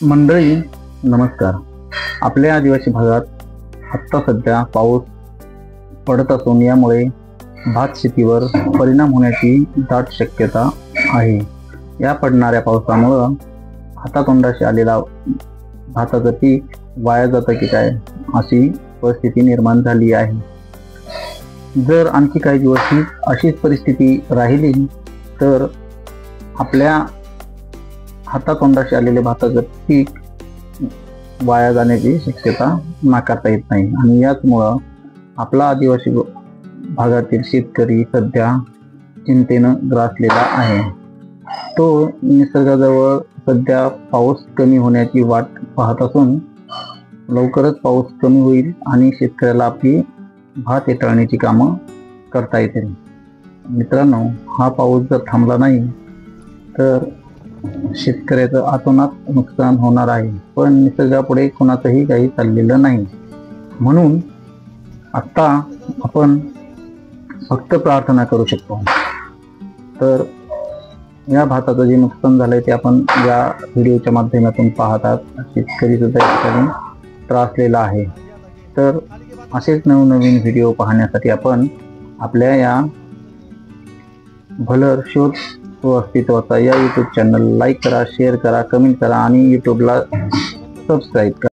मंडळी नमस्कार. आपल्या आदिवासी भागात आत्ता सध्या पाऊस पडत असून यामुळे भात शेतीवर परिणाम होण्याची दाट शक्यता आहे. या पडणाऱ्या पावसामुळं हातातोंडाशी आलेला भाताचं पीक वाया जातं की काय अशी परिस्थिती निर्माण झाली आहे. जर आणखी काही दिवस अशीच परिस्थिती राहिली तर आपल्या हातातोंडाशी आलेले भाताचं पीक वाया जाण्याची शक्यता नाकारता येत नाही. आणि याचमुळं आपला आदिवासी भागातील शेतकरी सध्या चिंतेनं ग्रासलेला आहे. तो निसर्गाजवळ सध्या पाऊस कमी होण्याची वाट पाहत असून लवकरच पाऊस कमी होईल आणि शेतकऱ्याला आपली भात हेटाळण्याची कामं करता येतील. मित्रांनो, हा पाऊस जर थांबला नाही तर शेतकऱ्याचं अतोनात नुकसान होणार आहे. पण निसर्गापुढे कोणाचंही काही चाललेलं नाही. म्हणून आता आपण फक्त प्रार्थना करू शकतो. तर या भाताचं जे नुकसान झालंय ते आपण या व्हिडिओच्या माध्यमातून पाहतात. शेतकरी सुद्धा या ठिकाणी त्रासलेला आहे. तर असेच नवनवीन व्हिडिओ पाहण्यासाठी आपण आपल्या या भलर शोध व अस्तित्वाचा या यूट्यूब चॅनल लाईक करा, शेअर करा, कमेंट करा आणि यूट्यूबला सबस्क्राईब करा.